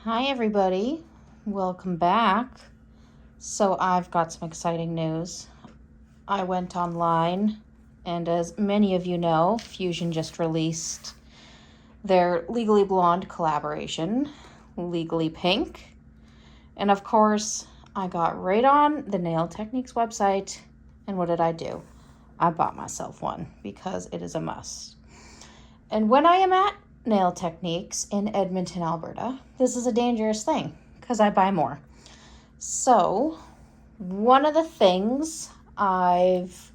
Hi everybody, welcome back. So I've got some exciting news. I went online and as many of you know, Fuzion just released their Legally Blonde collaboration, Legally Pink. And of course, I got right on the Nail Techniques website and what did I do? I bought myself one because it is a must. And when I am at Nail Techniques in Edmonton, Alberta, this is a dangerous thing because I buy more. So, one of the things I've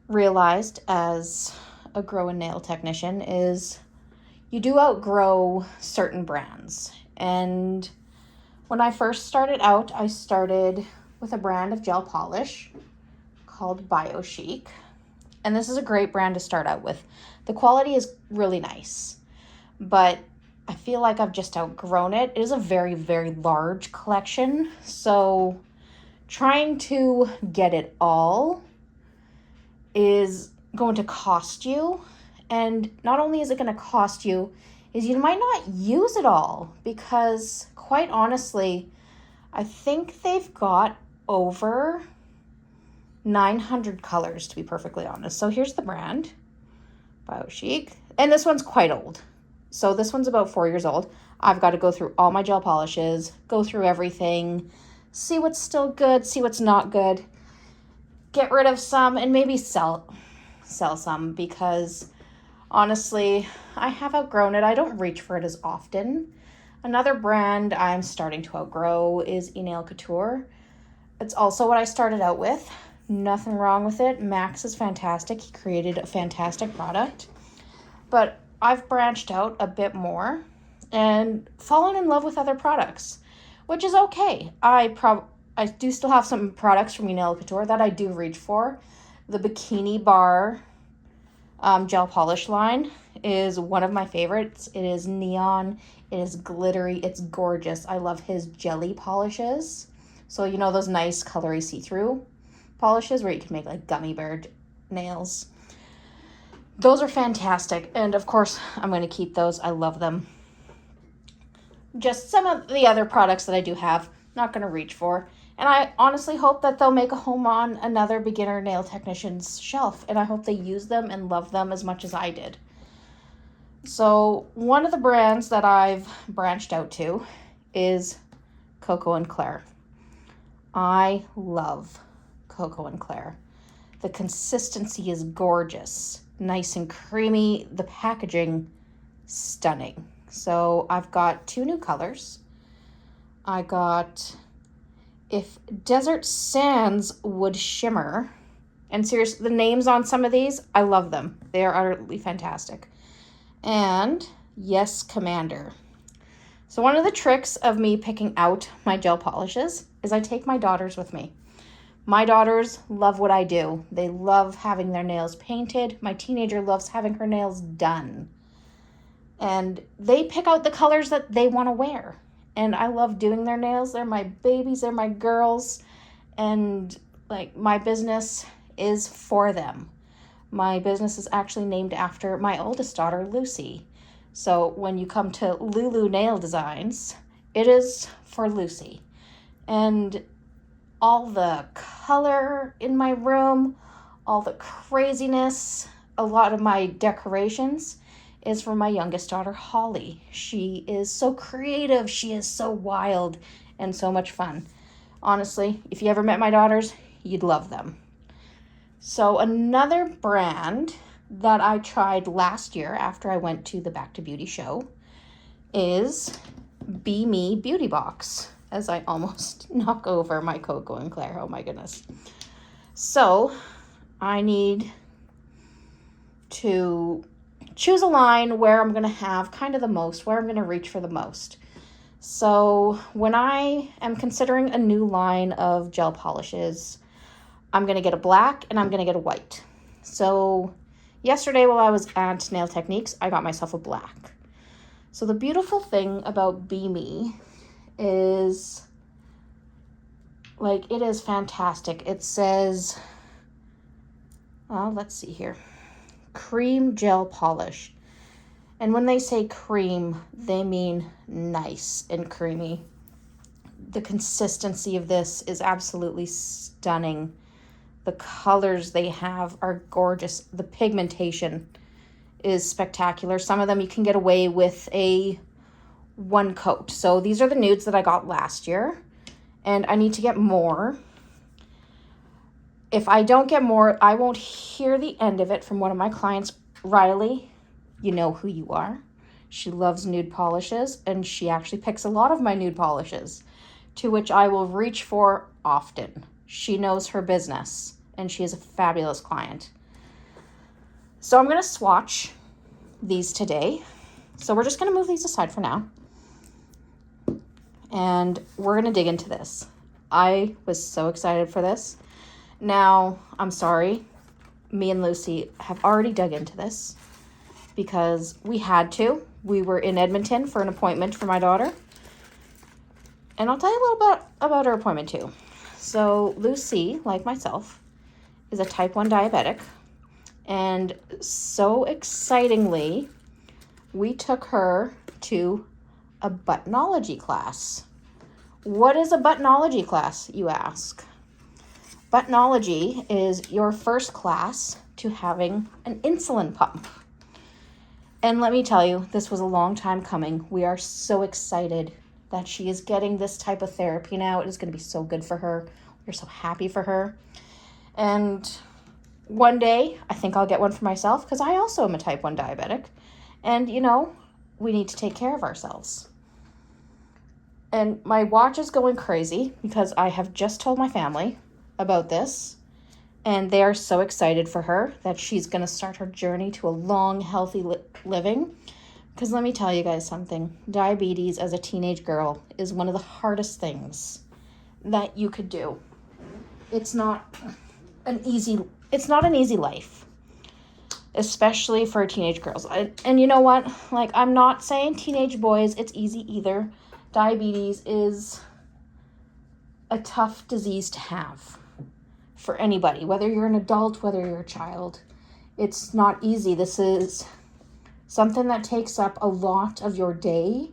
realized as a grow and nail technician is you do outgrow certain brands. And when I first started out, I started with a brand of gel polish called BioChic. And this is a great brand to start out with. The quality is really nice, but I feel like I've just outgrown it. It is a very, very large collection, so trying to get it all is going to cost you. And not only is it going to cost you, is you might not use it all because quite honestly, I think they've got over 900 colors, to be perfectly honest. So here's the brand, BioChic. And this one's quite old. So this one's about 4 years old. I've got to go through all my gel polishes, go through everything, see what's still good, see what's not good, get rid of some, and maybe sell some because honestly, I have outgrown it. I don't reach for it as often. Another brand I'm starting to outgrow is Nail Couture. It's also what I started out with. Nothing wrong with it. Max is fantastic. He created a fantastic product. But I've branched out a bit more and fallen in love with other products, which is okay. I do still have some products from Nail Couture that I do reach for. The Bikini Bar gel polish line is one of my favorites. It is neon. It is glittery. It's gorgeous. I love his jelly polishes. So you know those nice colory see-through polishes where you can make like gummy bear nails. Those are fantastic. And of course, I'm going to keep those. I love them. Just some of the other products that I do have, not going to reach for. And I honestly hope that they'll make a home on another beginner nail technician's shelf. And I hope they use them and love them as much as I did. So one of the brands that I've branched out to is Koko&Claire. I love Koko&Claire. The consistency is gorgeous, nice and creamy. The packaging, stunning. So I've got 2 new colors. I got If Desert Sands Would Shimmer. And seriously, the names on some of these, I love them. They are utterly fantastic. And Yes, Commander. So one of the tricks of me picking out my gel polishes is I take my daughters with me. My daughters love what I do. They love having their nails painted. My teenager loves having her nails done. And they pick out the colors that they want to wear. And I love doing their nails. They're my babies. They're my girls. And like my business is for them. My business is actually named after my oldest daughter, Lucy. So when you come to Lulu Nail Designs, it is for Lucy. And all the color in my room, all the craziness, a lot of my decorations is from my youngest daughter, Holly. She is so creative. She is so wild and so much fun. Honestly, if you ever met my daughters, you'd love them. So another brand that I tried last year after I went to the Back to Beauty show is BeMi Beauty Box, as I almost knock over my Koko&Claire. Oh my goodness. So I need to choose a line where I'm going to have kind of the most, where I'm going to reach for the most. So when I am considering a new line of gel polishes, I'm going to get a black and I'm going to get a white. So yesterday while I was at Nail Techniques, I got myself a black. So the beautiful thing about BeMi is, like, it is fantastic. It says, let's see here, cream gel polish. And when they say cream, they mean nice and creamy. The consistency of this is absolutely stunning. The colors they have are gorgeous. The pigmentation is spectacular. Some of them you can get away with a one coat. So these are the nudes that I got last year, and I need to get more. If I don't get more, I won't hear the end of it from one of my clients. Riley, you know who you are. She loves nude polishes, and she actually picks a lot of my nude polishes, to which I will reach for often. She knows her business, and she is a fabulous client. So I'm going to swatch these today. So we're just going to move these aside for now. And we're going to dig into this. I was so excited for this. Now, I'm sorry, me and Lucy have already dug into this because we had to. We were in Edmonton for an appointment for my daughter. And I'll tell you a little bit about her appointment too. So Lucy, like myself, is a type 1 diabetic. And so excitingly, we took her to a buttonology class. What is a buttonology class, you ask? Buttonology is your first class to having an insulin pump. And let me tell you, this was a long time coming. We are so excited that she is getting this type of therapy now. It is going to be so good for her. We're so happy for her. And one day, I think I'll get one for myself because I also am a type 1 diabetic. And, you know, we need to take care of ourselves. And my watch is going crazy because I have just told my family about this. And they are so excited for her that she's going to start her journey to a long, healthy living. Because let me tell you guys something. Diabetes as a teenage girl is one of the hardest things that you could do. It's not an easy life, especially for teenage girls. And you know what? Like, I'm not saying teenage boys, it's easy either. Diabetes is a tough disease to have for anybody, whether you're an adult, whether you're a child. It's not easy. This is something that takes up a lot of your day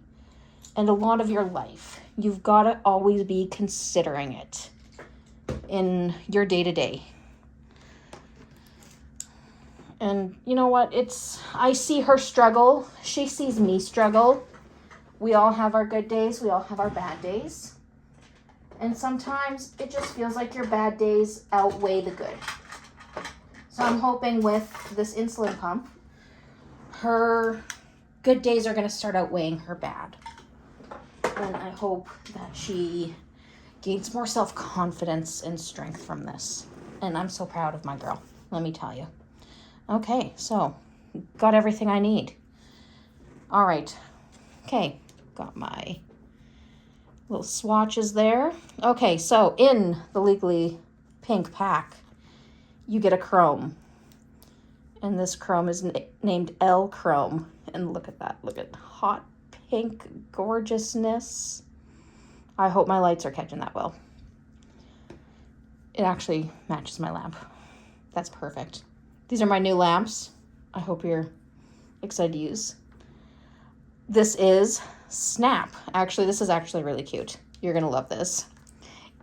and a lot of your life. You've got to always be considering it in your day-to-day. And you know what? I see her struggle. She sees me struggle. We all have our good days. We all have our bad days. And sometimes it just feels like your bad days outweigh the good. So I'm hoping with this insulin pump, her good days are going to start outweighing her bad. And I hope that she gains more self-confidence and strength from this. And I'm so proud of my girl, let me tell you. Okay, so got everything I need. All right. Okay, got my little swatches there. Okay, so in the Legally Pink pack, you get a chrome. And this chrome is named L Chrome. And look at that. Look at hot pink gorgeousness. I hope my lights are catching that well. It actually matches my lamp. That's perfect. These are my new lamps. I hope you're excited to use. This is Snap. Actually, this is actually really cute. You're going to love this.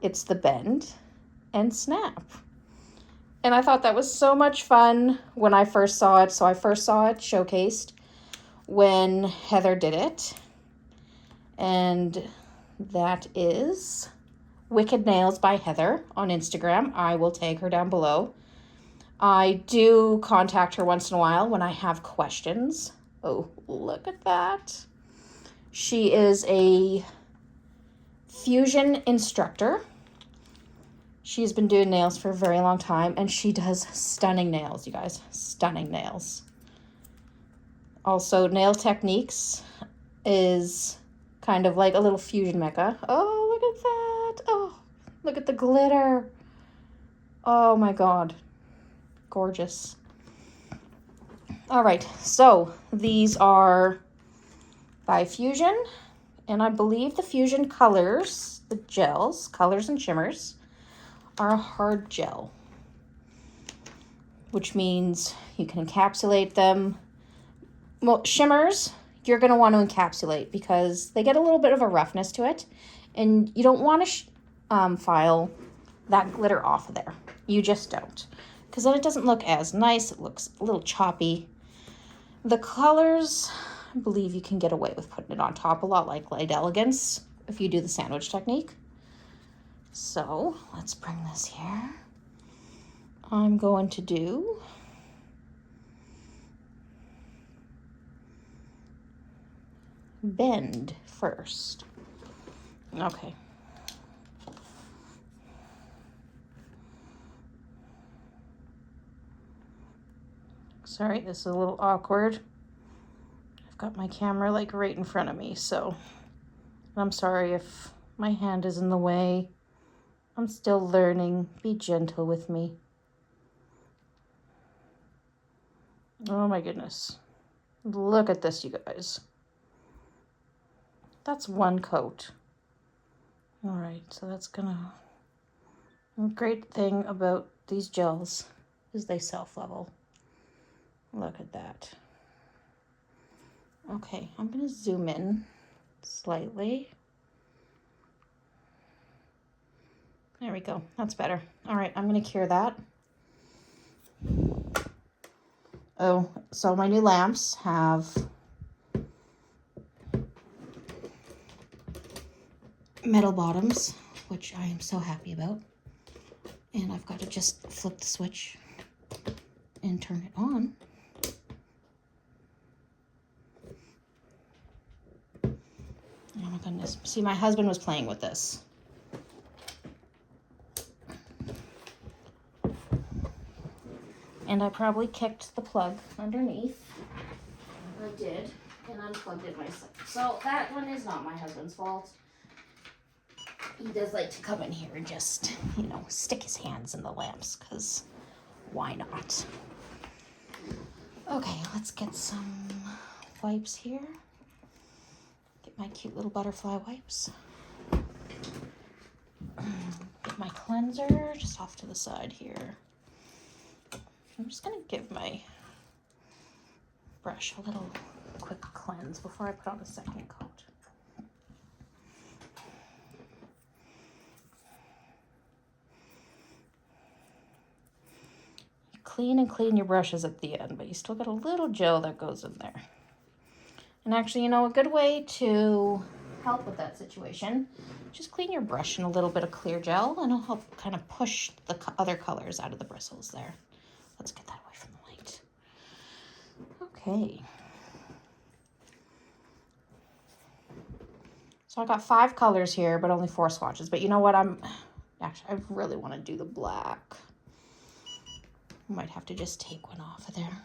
It's the Bend and Snap. And I thought that was so much fun when I first saw it. So I first saw it showcased when Heather did it. And that is Wicked Nails by Heather on Instagram. I will tag her down below. I do contact her once in a while when I have questions. Oh, look at that. She is a Fuzion instructor. She's been doing nails for a very long time, and she does stunning nails, you guys. Stunning nails. Also, Nail Techniques is kind of like a little fusion mecca. Oh, look at that. Oh, look at the glitter. Oh my God. Gorgeous. All right, so these are by Fuzion, and I believe the Fuzion colors, the gels, colors and shimmers, are a hard gel, which means you can encapsulate them Well, shimmers, you're going to want to encapsulate because they get a little bit of a roughness to it. And you don't want to file that glitter off of there. You just don't. Because then it doesn't look as nice. It looks a little choppy. The colors, I believe you can get away with putting it on top a lot like Light Elegance if you do the sandwich technique. So let's bring this here. I'm going to do Bend first. Okay. Sorry, this is a little awkward. I've got my camera like right in front of me, so I'm sorry if my hand is in the way. I'm still learning. Be gentle with me. Oh my goodness. Look at this, you guys. That's one coat. All right, so that's gonna... The great thing about these gels is they self-level. Look at that. Okay, I'm gonna zoom in slightly. There we go, that's better. All right, I'm gonna cure that. Oh, so my new lamps have metal bottoms, which I am so happy about. And I've got to just flip the switch and turn it on. Oh my goodness. See, my husband was playing with this. And I probably kicked the plug underneath. I did, and unplugged it myself. So that one is not my husband's fault. He does like to come in here and just, you know, stick his hands in the lamps, because why not? Okay, let's get some wipes here. Get my cute little butterfly wipes. Get my cleanser just off to the side here. I'm just gonna give my brush a little quick cleanse before I put on the second coat. You clean and clean your brushes at the end, but you still got a little gel that goes in there. And actually, you know, a good way to help with that situation, just clean your brush in a little bit of clear gel, and it'll help kind of push the other colors out of the bristles there. Let's get that away from the light. Okay. So I got 5 colors here, but only 4 swatches. But you know what? Actually, I really want to do the black. I might have to just take one off of there.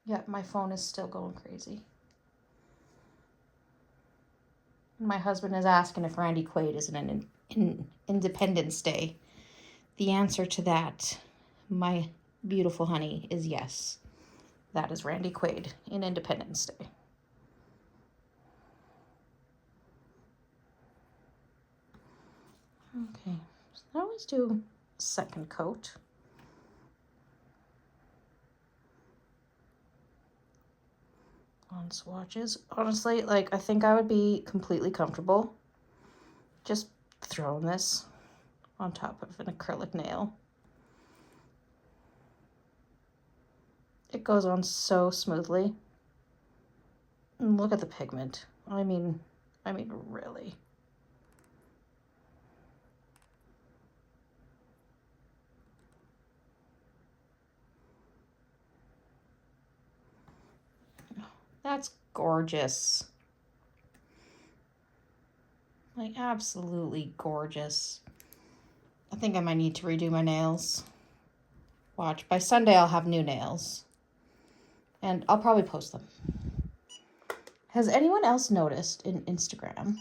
Yep, my phone is still going crazy. My husband is asking if Randy Quaid is an Independence Day. The answer to that, my beautiful honey, is yes. That is Randy Quaid in Independence Day. Okay, so I always do a second coat. On swatches. Honestly, like, I think I would be completely comfortable just throwing this on top of an acrylic nail. It goes on so smoothly. And look at the pigment. I mean, really. That's gorgeous. Like, absolutely gorgeous. I think I might need to redo my nails. Watch, by Sunday I'll have new nails. And I'll probably post them. Has anyone else noticed in Instagram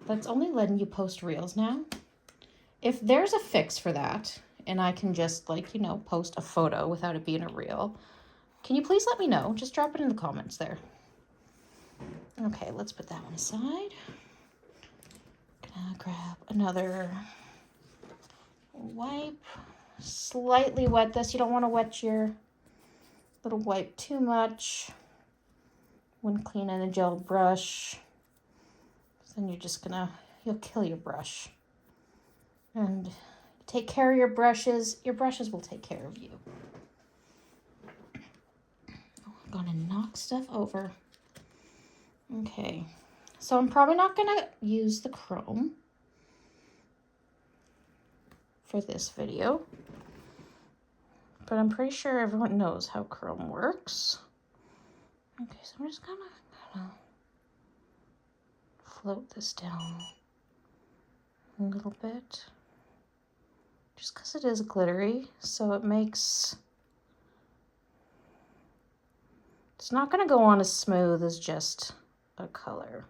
that's only letting you post reels now? If there's a fix for that, and I can just, like, you know, post a photo without it being a reel, can you please let me know? Just drop it in the comments there. Okay, let's put that one aside. Gonna grab another wipe. Slightly wet this. You don't want to wet your Little wipe too much when cleaning a gel brush. Then you're just you'll kill your brush. And take care of your brushes will take care of you. Oh, I'm gonna knock stuff over. Okay, so I'm probably not gonna use the chrome for this video, but I'm pretty sure everyone knows how chrome works. Okay, so I'm just gonna float this down a little bit, just because it is glittery, so it makes, it's not gonna go on as smooth as just a color.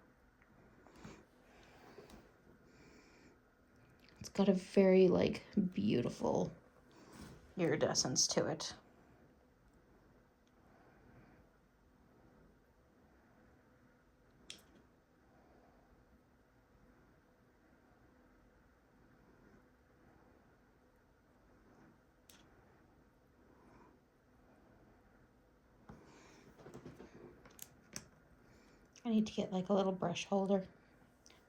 It's got a very like beautiful iridescence to it. I need to get like a little brush holder.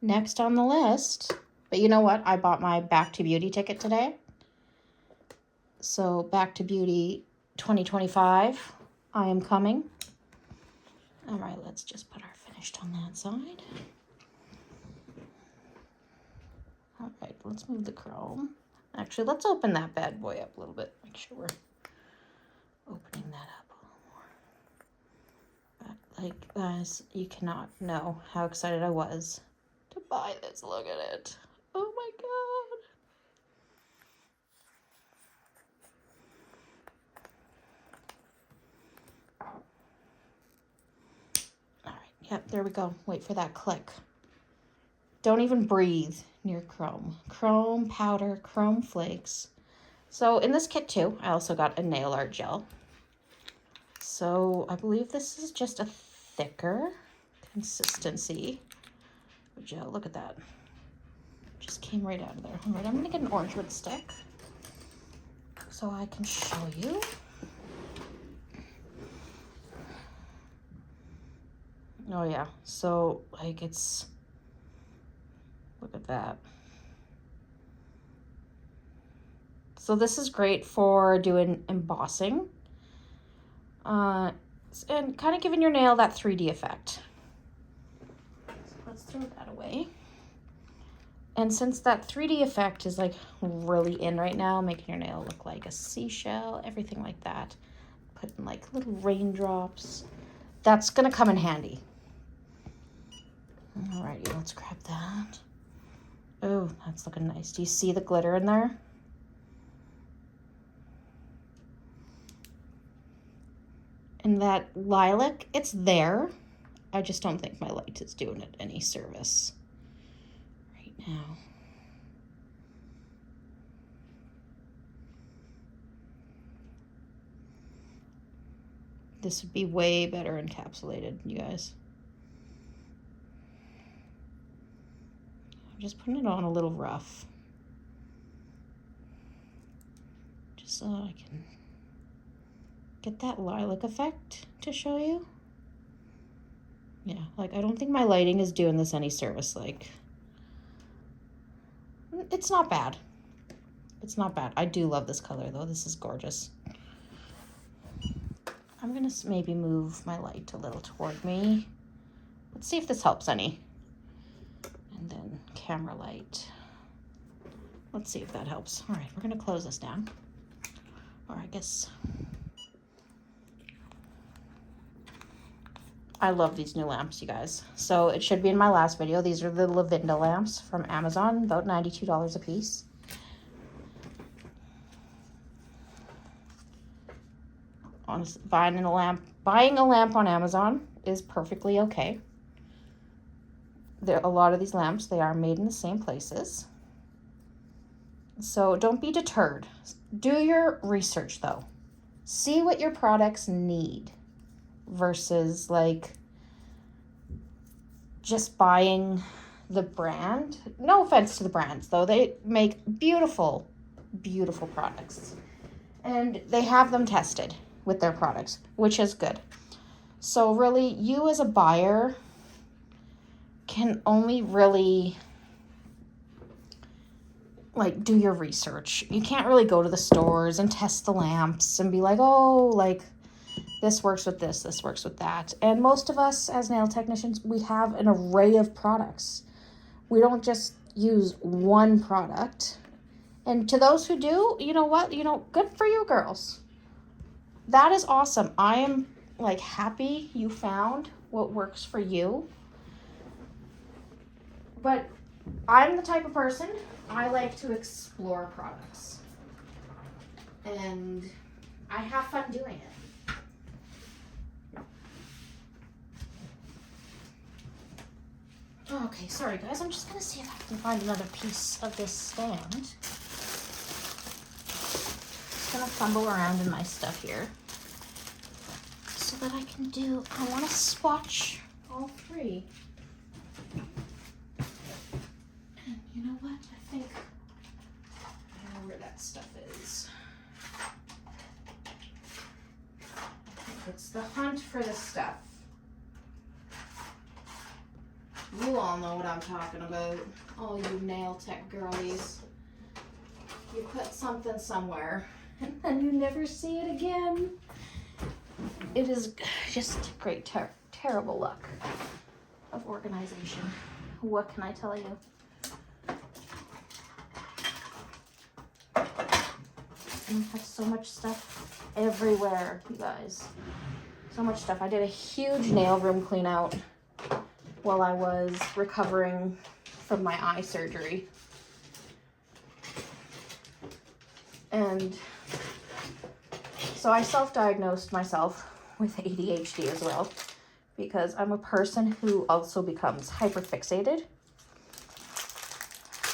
Next on the list, but you know what? I bought my Back to Beauty ticket today. So Back to Beauty 2025, I am coming. All right, let's just put our finished on that side. All right, let's move the chrome. Actually, let's open that bad boy up a little bit. Make sure we're opening that up a little more. Like, guys, you cannot know how excited I was to buy this. Look at it. Oh my God. All right, yep, there we go. Wait for that click. Don't even breathe near chrome. Chrome powder, chrome flakes. So in this kit too, I also got a nail art gel. So I believe this is just a thicker consistency of gel. Look at that. Just came right out of there. All right, I'm gonna get an orange wood stick so I can show you. Oh yeah, so like it's, look at that. So this is great for doing embossing and kind of giving your nail that 3D effect. So let's throw that away. And since that 3D effect is like really in right now, making your nail look like a seashell, everything like that, putting like little raindrops, that's gonna come in handy. Alrighty, let's grab that. Oh, that's looking nice. Do you see the glitter in there? And that lilac, it's there. I just don't think my light is doing it any service right now. This would be way better encapsulated, you guys. I'm just putting it on a little rough, just so I can get that lilac effect to show you. Yeah, like I don't think my lighting is doing this any service. Like, it's not bad. It's not bad. I do love this color though. This is gorgeous. I'm gonna maybe move my light a little toward me. Let's see if this helps any. And then camera light. Let's see if that helps. All right, we're gonna close this down. Or I guess, I love these new lamps, you guys. So it should be in my last video. These are the Lavinda lamps from Amazon, about $92 a piece. Honestly, buying a lamp on Amazon is perfectly okay. A lot of these lamps, they are made in the same places. So don't be deterred. Do your research though. See what your products need versus like just buying the brand. No offense to the brands though. They make beautiful, beautiful products. And they have them tested with their products, which is good. So really, you as a buyer can only really like do your research. You can't really go to the stores and test the lamps and be like, oh, like this works with this works with that. And most of us as nail technicians, we have an array of products. We don't just use one product. And to those who do, you know what? Good for you girls. That is awesome. I am like happy you found what works for you. But I'm the type of person, I like to explore products. And I have fun doing it. Okay, sorry guys, I'm just gonna see if I can find another piece of this stand. Just gonna fumble around in my stuff here so that I want to swatch all three. And you know what? I think I know where that stuff is. It's the hunt for the stuff. You all know what I'm talking about. All you nail tech girlies. You put something somewhere and then you never see it again. It is just great, terrible luck of organization. What can I tell you? And I have so much stuff everywhere, you guys. So much stuff. I did a huge nail room clean out while I was recovering from my eye surgery. And so I self-diagnosed myself with ADHD as well, because I'm a person who also becomes hyperfixated,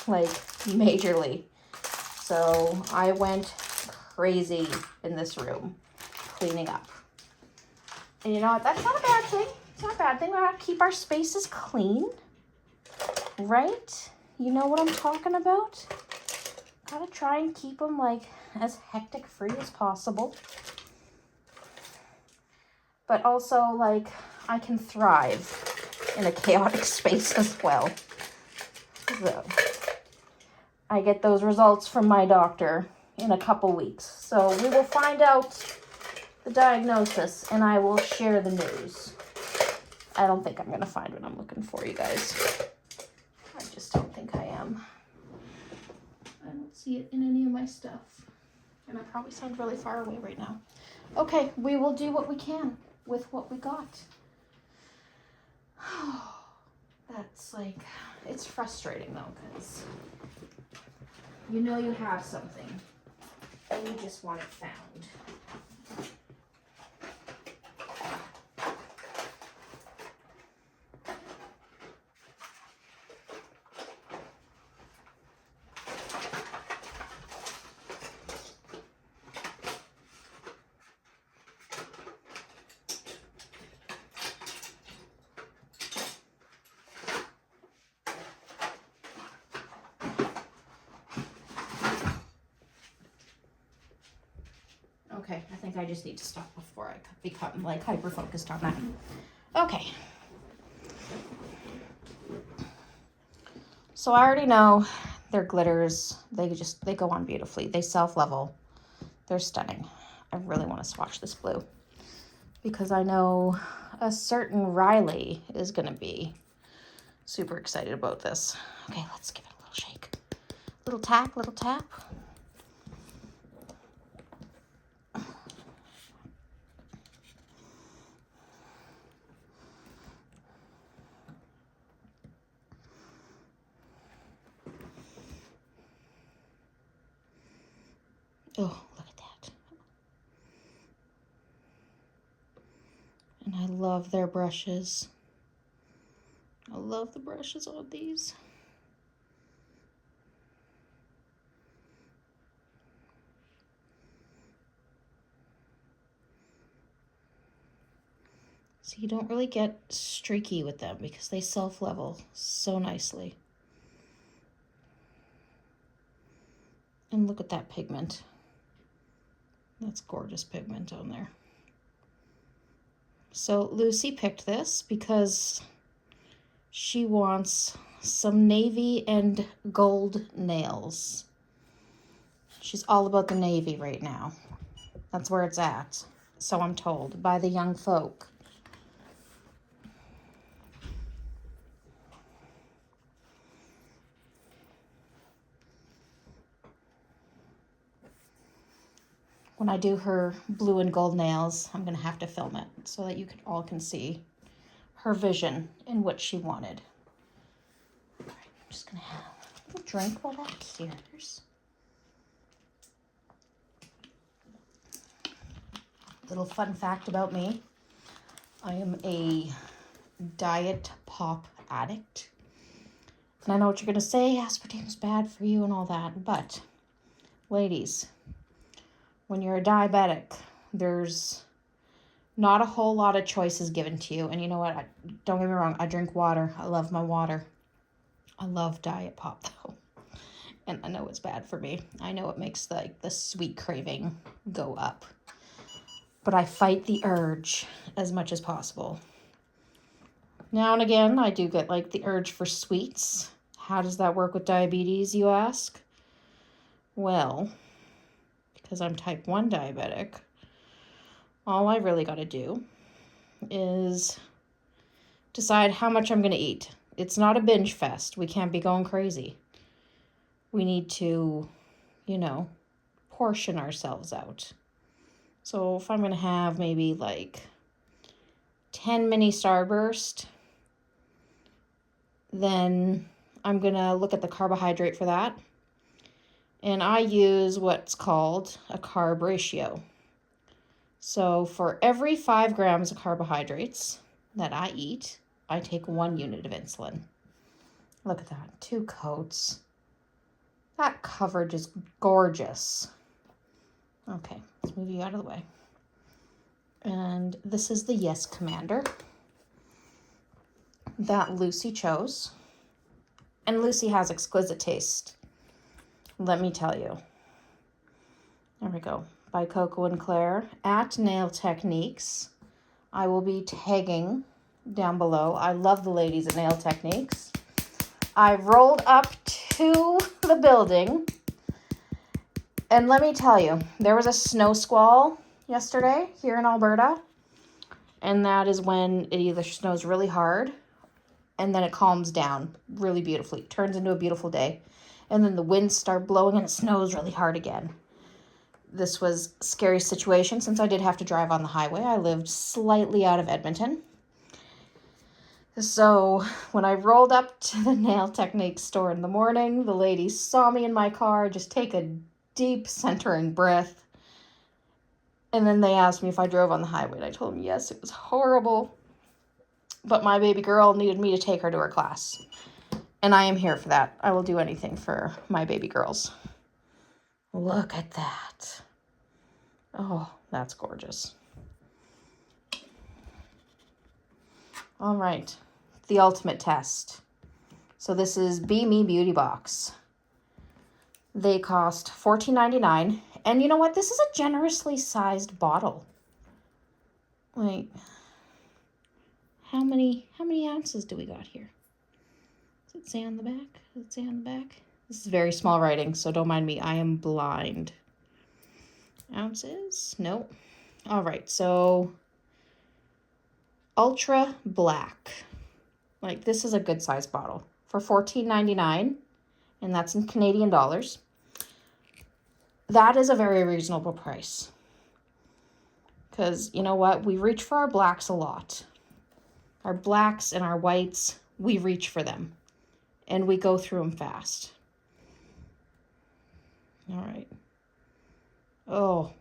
like majorly. So I went crazy in this room cleaning up. And you know what? That's not a bad thing. It's not a bad thing. We gotta keep our spaces clean, right? You know what I'm talking about? Gotta try and keep them like as hectic free as possible. But also like I can thrive in a chaotic space as well. So I get those results from my doctor in a couple weeks. So we will find out the diagnosis and I will share the news. I don't think I'm going to find what I'm looking for, you guys. I just don't think I am. I don't see it in any of my stuff. And I probably sound really far away right now. Okay, we will do what we can with what we got. That's like, it's frustrating though, because you know you have something and you just want it found. Okay, I think I just need to stop before I become like hyper focused on that. Okay. So I already know they're glitters. They go on beautifully. They self-level. They're stunning. I really want to swatch this blue because I know a certain Riley is going to be super excited about this. Okay, let's give it a little shake. Little tap, little tap. Oh, look at that. And I love their brushes. I love the brushes on these. So you don't really get streaky with them because they self-level so nicely. And look at that pigment. That's gorgeous pigment on there. So Lucy picked this because she wants some navy and gold nails. She's all about the navy right now. That's where it's at, so I'm told, by the young folk. When I do her blue and gold nails, I'm going to have to film it so that you all can see her vision and what she wanted. All right, I'm just going to have a little drink while that's here. Little fun fact about me. I am a diet pop addict. And I know what you're going to say, aspartame's bad for you and all that. But, ladies, when you're a diabetic, there's not a whole lot of choices given to you. And you know what? Don't get me wrong. I drink water. I love my water. I love diet pop, though. And I know it's bad for me. I know it makes the sweet craving go up. But I fight the urge as much as possible. Now and again, I do get the urge for sweets. How does that work with diabetes, you ask? Well, because I'm type 1 diabetic, all I really got to do is decide how much I'm going to eat. It's not a binge fest. We can't be going crazy. We need to, portion ourselves out. So if I'm going to have maybe 10 mini Starburst, then I'm going to look at the carbohydrate for that. And I use what's called a carb ratio. So for every 5 grams of carbohydrates that I eat, I take 1 unit of insulin. Look at that, 2 coats. That coverage is gorgeous. Okay, let's move you out of the way. And this is the Yes Commander that Lucy chose. And Lucy has exquisite taste, let me tell you. There we go. By Koko&Claire at Nail Techniques. I will be tagging down below. I love the ladies at Nail Techniques. I rolled up to the building, and let me tell you, there was a snow squall yesterday here in Alberta, and that is when it either snows really hard and then it calms down really beautifully. It turns into a beautiful day, and then the winds start blowing and it snows really hard again. This was a scary situation since I did have to drive on the highway. I lived slightly out of Edmonton. So when I rolled up to the Nail Techniques store in the morning, the ladies saw me in my car, just take a deep centering breath. And then they asked me if I drove on the highway. And I told them yes, it was horrible. But my baby girl needed me to take her to her class. And I am here for that. I will do anything for my baby girls. Look at that. Oh, that's gorgeous. All right. The ultimate test. So this is BeMi Beauty Box. They cost $14.99. And you know what? This is a generously sized bottle. How many ounces do we got here? Does it say on the back? Does it say on the back? This is very small writing, so don't mind me. I am blind. Ounces? Nope. All right, so ultra black. This is a good size bottle for $14.99, and that's in Canadian dollars. That is a very reasonable price. Because you know what? We reach for our blacks a lot. Our blacks and our whites, we reach for them. And we go through them fast. All right. Oh.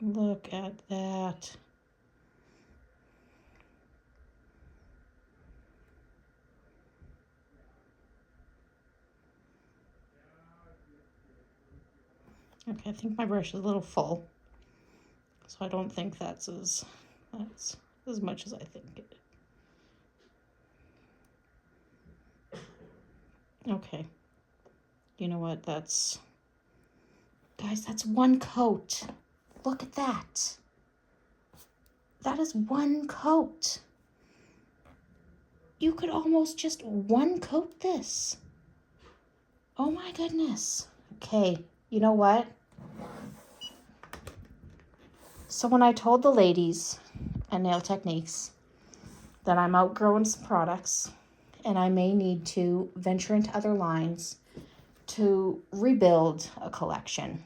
Look at that. Okay, I think my brush is a little full. So I don't think that's as much as I think it. Okay. You know what? That's guys, that's one coat. Look at that. That is one coat. You could almost just one coat this. Oh my goodness. Okay, you know what? So when I told the ladies at Nail Techniques that I'm outgrowing some products and I may need to venture into other lines to rebuild a collection.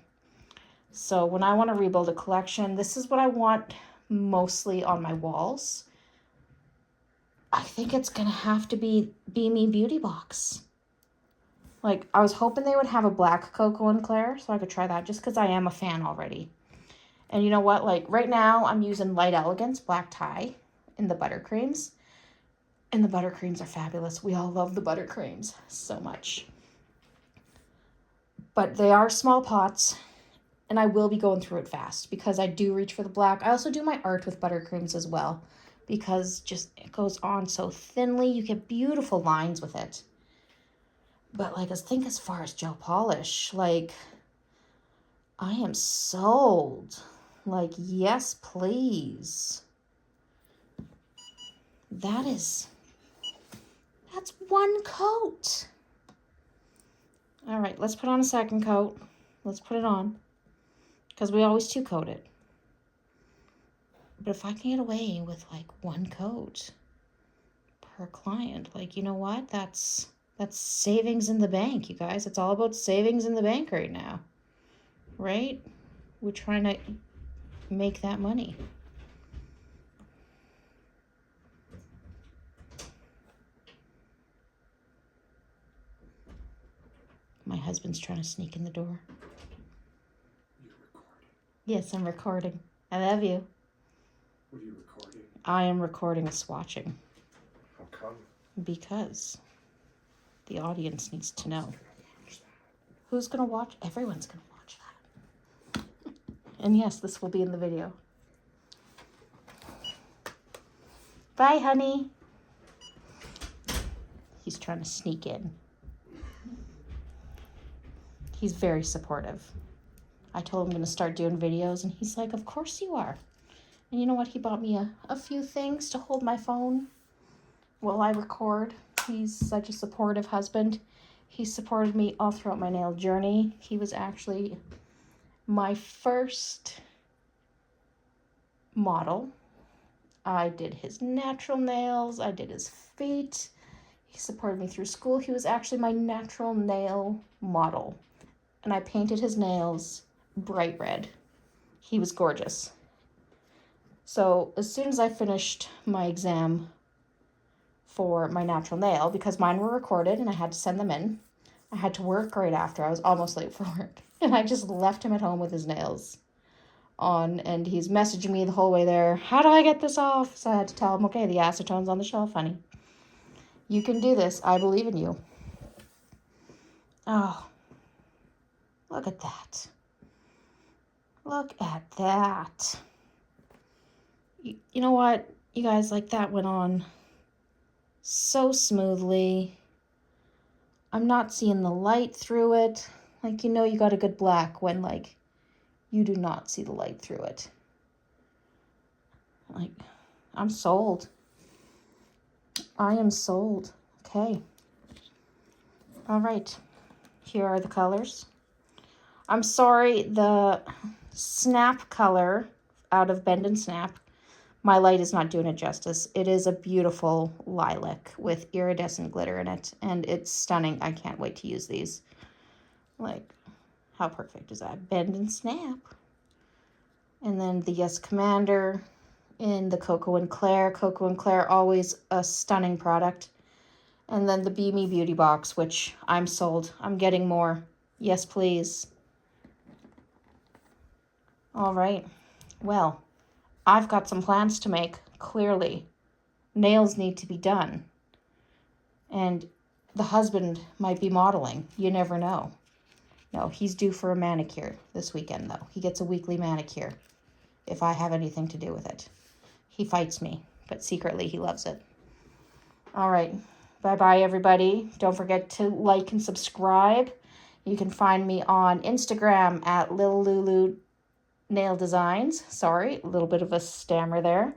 So when I want to rebuild a collection, this is what I want mostly on my walls. I think it's going to have to be BeMi Beauty Box. Like, I was hoping they would have a black Koko&Claire so I could try that just because I am a fan already. And you know what? Like, right now I'm using Light Elegance black tie in the buttercreams. And the buttercreams are fabulous. We all love the buttercreams so much. But they are small pots, and I will be going through it fast because I do reach for the black. I also do my art with buttercreams as well because just it goes on so thinly. You get beautiful lines with it. But like, think as far as gel polish, like, I am sold. Like, yes, please. That's one coat. All right, let's put on a second coat. Let's put it on because we always two coat it. But if I can get away with like one coat per client, like, you know what? That's savings in the bank, you guys. It's all about savings in the bank right now, right? We're trying to make that money. My husband's trying to sneak in the door. You're recording? Yes, I'm recording. I love you. What are you recording? I am recording a swatching. How come? Because the audience needs to know. Who's going to watch? Everyone's going to watch that. And yes, this will be in the video. Bye, honey. He's trying to sneak in. He's very supportive. I told him I'm going to start doing videos, and he's like, of course you are. And you know what? He bought me a few things to hold my phone while I record. He's such a supportive husband. He supported me all throughout my nail journey. He was actually my first model. I did his natural nails. I did his feet. He supported me through school. He was actually my natural nail model. And I painted his nails bright red. He was gorgeous. So as soon as I finished my exam for my natural nail, because mine were recorded and I had to send them in, I had to work right after. I was almost late for work. And I just left him at home with his nails on, and he's messaging me the whole way there. How do I get this off? So I had to tell him, okay, the acetone's on the shelf, honey. You can do this. I believe in you. Oh, look at that. Look at that. You know what, you guys, like, that went on so smoothly. I'm not seeing the light through it. Like, you know, you got a good black when, like, you do not see the light through it. Like, I'm sold. I am sold. Okay. All right. Here are the colors. I'm sorry, the Snap color out of Bend and Snap, my light is not doing it justice. It is a beautiful lilac with iridescent glitter in it, and it's stunning. I can't wait to use these. Like, how perfect is that? Bend and Snap. And then the Yes Commander in the Koko&Claire. Koko&Claire, always a stunning product. And then the BeMi Beauty Box, which I'm sold. I'm getting more. Yes, please. All right. Well, I've got some plans to make, clearly. Nails need to be done. And the husband might be modeling. You never know. No, he's due for a manicure this weekend, though. He gets a weekly manicure if I have anything to do with it. He fights me, but secretly he loves it. All right. Bye-bye, everybody. Don't forget to like and subscribe. You can find me on Instagram at Lil Lulu Nail Designs. Sorry, a little bit of a stammer there.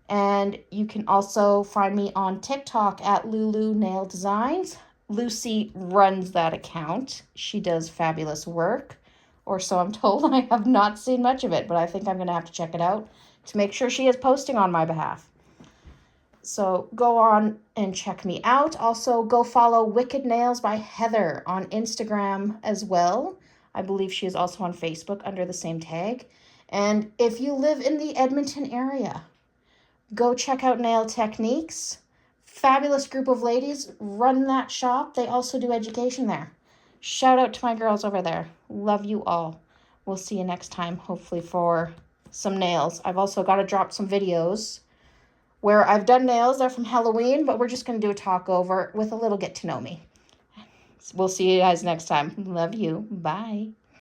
And you can also find me on TikTok at Lulu Nail Designs. Lucy runs that account. She does fabulous work, or so I'm told. I have not seen much of it, but I think I'm going to have to check it out to make sure she is posting on my behalf. So go on and check me out. Also, go follow Wicked Nails by Heather on Instagram as well. I believe she is also on Facebook under the same tag. And if you live in the Edmonton area, go check out Nail Techniques. Fabulous group of ladies run that shop. They also do education there. Shout out to my girls over there. Love you all. We'll see you next time, hopefully for some nails. I've also got to drop some videos where I've done nails. They're from Halloween, but we're just going to do a talk over with a little get to know me. We'll see you guys next time. Love you. Bye.